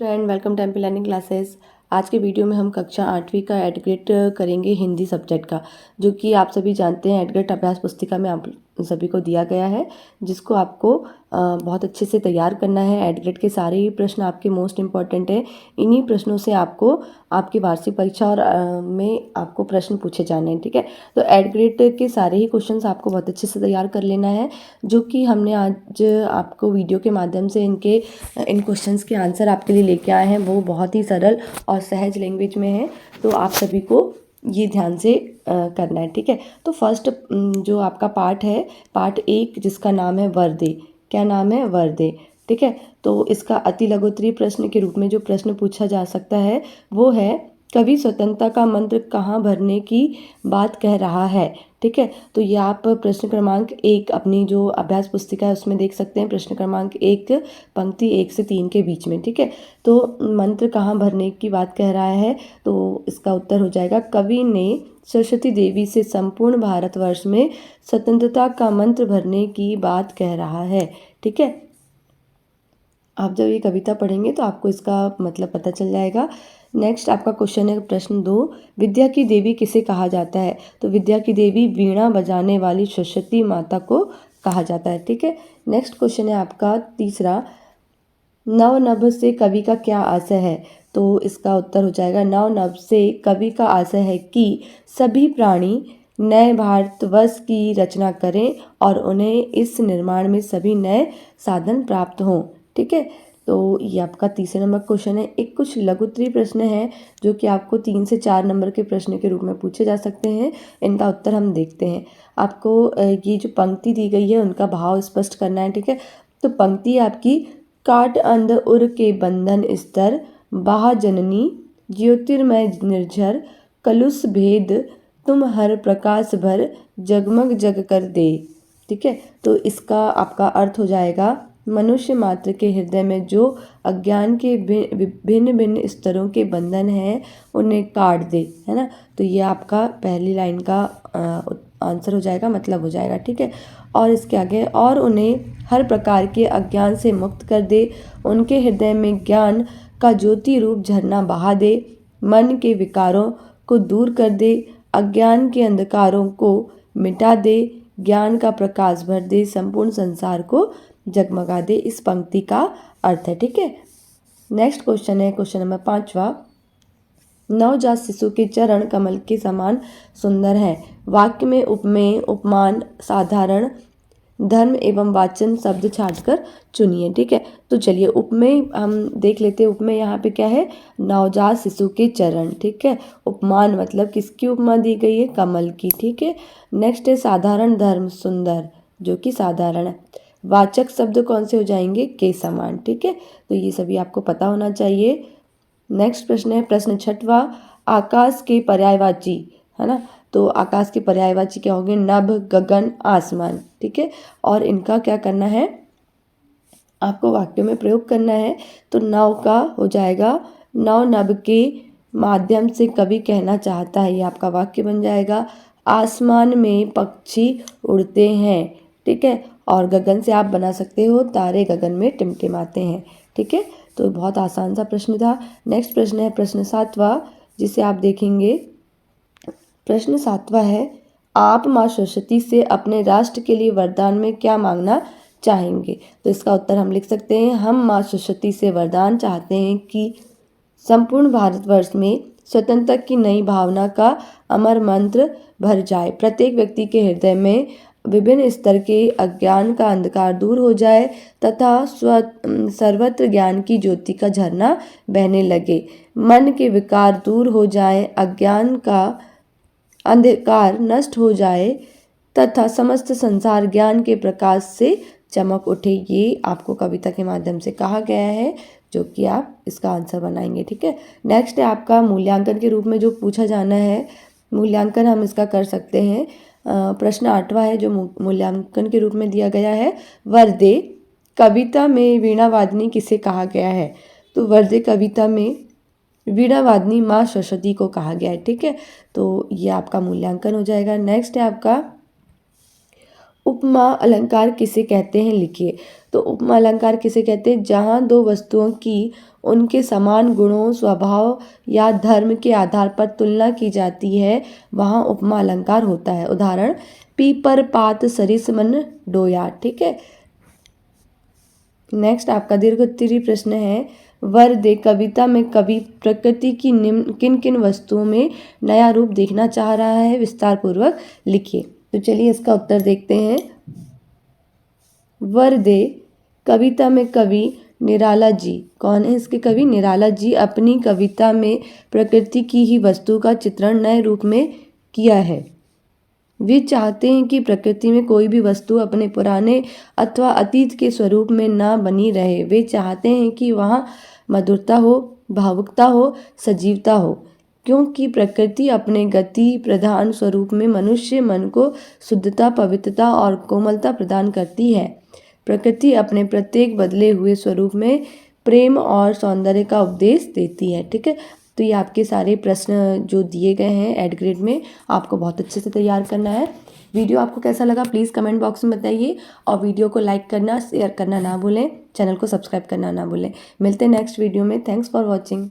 Friend, welcome to MP learning classes. आज के video में हम कक्षा 8वीं का एडग्रेड करेंगे हिंदी सब्जेक्ट का, जो कि आप सभी जानते हैं एडग्रेड अभ्यास पुस्तिका में आप सभी को दिया गया है, जिसको आपको बहुत अच्छे से तैयार करना है। एडग्रेड के सारे ही प्रश्न आपके मोस्ट इंपॉर्टेंट है। इन्हीं प्रश्नों से आपको आपकी वार्षिक परीक्षा और में आपको प्रश्न पूछे जाने हैं, ठीक है। तो एडग्रेड के सारे ही क्वेश्चंस आपको बहुत अच्छे से तैयार कर लेना है, जो कि हमने आज आपको वीडियो के माध्यम से इन क्वेश्चंस के आंसर आपके लिए लेके आए हैं। वो बहुत ही सरल और सहज लैंग्वेज में है, तो आप सभी को ये ध्यान से करना है, ठीक है। तो फर्स्ट जो आपका पार्ट है, पार्ट 1, जिसका नाम है वर्दे। क्या नाम है? वर्दे, ठीक है। तो इसका अति लघुत्तरीय प्रश्न के रूप में जो प्रश्न पूछा जा सकता है वो है, कवि स्वतंत्रता का मंत्र कहाँ भरने की बात कह रहा है, ठीक है। तो ये आप प्रश्न क्रमांक 1 अपनी जो अभ्यास पुस्तिका है उसमें देख सकते हैं। प्रश्न क्रमांक 1 पंक्ति 1 से 3 के बीच में, ठीक है। तो मंत्र कहाँ भरने की बात कह रहा है, तो इसका उत्तर हो जाएगा, कवि ने सरस्वती देवी से संपूर्ण भारतवर्ष में स्वतंत्रता का मंत्र भरने की बात कह रहा है, ठीक है। आप जब ये कविता पढ़ेंगे तो आपको इसका मतलब पता चल जाएगा। नेक्स्ट आपका क्वेश्चन है प्रश्न 2, विद्या की देवी किसे कहा जाता है? तो विद्या की देवी वीणा बजाने वाली सरस्वती माता को कहा जाता है, ठीक है। नेक्स्ट क्वेश्चन है आपका तीसरा, नव नभ से कवि का क्या आशय है? तो इसका उत्तर हो जाएगा, नव नभ से कवि का आशय है कि सभी प्राणी नए भारतवर्ष की रचना करें और उन्हें इस निर्माण में सभी नए साधन प्राप्त हों, ठीक है। तो ये आपका तीसरे नंबर क्वेश्चन है। एक कुछ लघुत्तरीय प्रश्न है जो कि आपको 3 से 4 नंबर के प्रश्न के रूप में पूछे जा सकते हैं। इनका उत्तर हम देखते हैं। आपको ये जो पंक्ति दी गई है उनका भाव स्पष्ट करना है, ठीक है। तो पंक्ति आपकी, काट अंध उर के बंधन स्तर, बाह जननी ज्योतिर्मय निर्झर, कलुष भेद तुम हर प्रकाश भर, जगमग जग कर दे, ठीक है। तो इसका आपका अर्थ हो जाएगा, मनुष्य मात्र के हृदय में जो अज्ञान के भिन्न भिन्न स्तरों के बंधन हैं उन्हें काट दे, है ना। तो ये आपका पहली लाइन का आंसर हो जाएगा, मतलब हो जाएगा, ठीक है। और इसके आगे, और उन्हें हर प्रकार के अज्ञान से मुक्त कर दे, उनके हृदय में ज्ञान का ज्योति रूप झरना बहा दे, मन के विकारों को दूर कर दे, अज्ञान के अंधकारों को मिटा दे, ज्ञान का प्रकाश भर दे, संपूर्ण संसार को जगमगा दे। इस पंक्ति का अर्थ है, ठीक है। नेक्स्ट क्वेश्चन है क्वेश्चन नंबर 5वां, नवजात शिशु के चरण कमल के समान सुंदर हैं। वाक्य में उपमेय, उपमान, साधारण, धर्म एवं वाचन शब्द छांटकर चुनिए, ठीक है। तो चलिए उपमेय हम देख लेते हैं। उपमेय यहाँ पे क्या है? नवजात शिशु के चरण, ठीक है। उपमान मतलब किसकी उपमा दी गई है? कमल की, ठीक है। नेक्स्ट है साधारण, धर्म, सुंदर, जो कि साधारण है। वाचक शब्द कौन से हो जाएंगे? के समान, ठीक है। तो ये सभी आपको पता होना चाहिए। नेक्स्ट प्रश्न है प्रश्न 6वां, आकाश के पर्यायवाची, है ना। तो आकाश के पर्यायवाची क्या होंगे? नभ, गगन, आसमान, ठीक है। और इनका क्या करना है? आपको वाक्य में प्रयोग करना है। तो नव का हो जाएगा, नव नभ के माध्यम से कवि कहना चाहता है, ये आपका वाक्य बन जाएगा। आसमान में पक्षी उड़ते हैं, ठीक है। और गगन से आप बना सकते हो, तारे गगन में टिमटिमाते हैं, ठीक है। तो बहुत आसान सा प्रश्न था। नेक्स्ट प्रश्न है प्रश्न 7वां, जिसे आप देखेंगे। प्रश्न 7वां है, आप माँ सरस्वती से अपने राष्ट्र के लिए वरदान में क्या मांगना चाहेंगे? तो इसका उत्तर हम लिख सकते हैं, हम माँ सरस्वती से वरदान चाहते हैं कि संपूर्ण भारतवर्ष में स्वतंत्रता की नई भावना का अमर मंत्र भर जाए, प्रत्येक व्यक्ति के हृदय में विभिन्न स्तर के अज्ञान का अंधकार दूर हो जाए तथा सर्वत्र ज्ञान की ज्योति का झरना बहने लगे, मन के विकार दूर हो जाए, अज्ञान का अंधकार नष्ट हो जाए तथा समस्त संसार ज्ञान के प्रकाश से चमक उठे। ये आपको कविता के माध्यम से कहा गया है, जो कि आप इसका आंसर बनाएंगे, ठीक है। नेक्स्ट है आपका मूल्यांकन के रूप में जो पूछा जाना है, मूल्यांकन हम इसका कर सकते हैं। प्रश्न 8वां है जो मूल्यांकन के रूप में दिया गया है, वर्दे कविता में वीणा वादनी किसे कहा गया है? तो वर्दे कविता में वीणा वादनी माँ सरस्वती को कहा गया है, ठीक है। तो ये आपका मूल्यांकन हो जाएगा। नेक्स्ट है आपका, उपमा अलंकार किसे कहते हैं? लिखिए। तो उपमा अलंकार किसे कहते हैं? जहाँ दो वस्तुओं की उनके समान गुणों, स्वभाव या धर्म के आधार पर तुलना की जाती है वहाँ उपमा अलंकार होता है। उदाहरण, पीपर पात सरिस मन डोया। ठीक है। नेक्स्ट आपका दीर्घोत्तरी प्रश्न है, वर दे कविता में कवि प्रकृति की निम्न किन किन वस्तुओं में नया रूप देखना चाह रहा है, विस्तार पूर्वक लिखिए। तो चलिए इसका उत्तर देखते हैं। वर दे कविता में कवि निराला जी, कौन है इसके कवि? निराला जी अपनी कविता में प्रकृति की ही वस्तु का चित्रण नए रूप में किया है। वे चाहते हैं कि प्रकृति में कोई भी वस्तु अपने पुराने अथवा अतीत के स्वरूप में ना बनी रहे। वे चाहते हैं कि वहाँ मधुरता हो, भावुकता हो, सजीवता हो, क्योंकि प्रकृति अपने गति प्रधान स्वरूप में मनुष्य मन को शुद्धता, पवित्रता और कोमलता प्रदान करती है। प्रकृति अपने प्रत्येक बदले हुए स्वरूप में प्रेम और सौंदर्य का उपदेश देती है। ठीक है। तो ये आपके सारे प्रश्न जो दिए गए हैं एड ग्रेड में, आपको बहुत अच्छे से तैयार करना है। वीडियो आपको कैसा लगा प्लीज़ कमेंट बॉक्स में बताइए, और वीडियो को लाइक करना, शेयर करना ना भूलें, चैनल को सब्सक्राइब करना ना भूलें। मिलते हैं नेक्स्ट वीडियो में। Thanks for watching.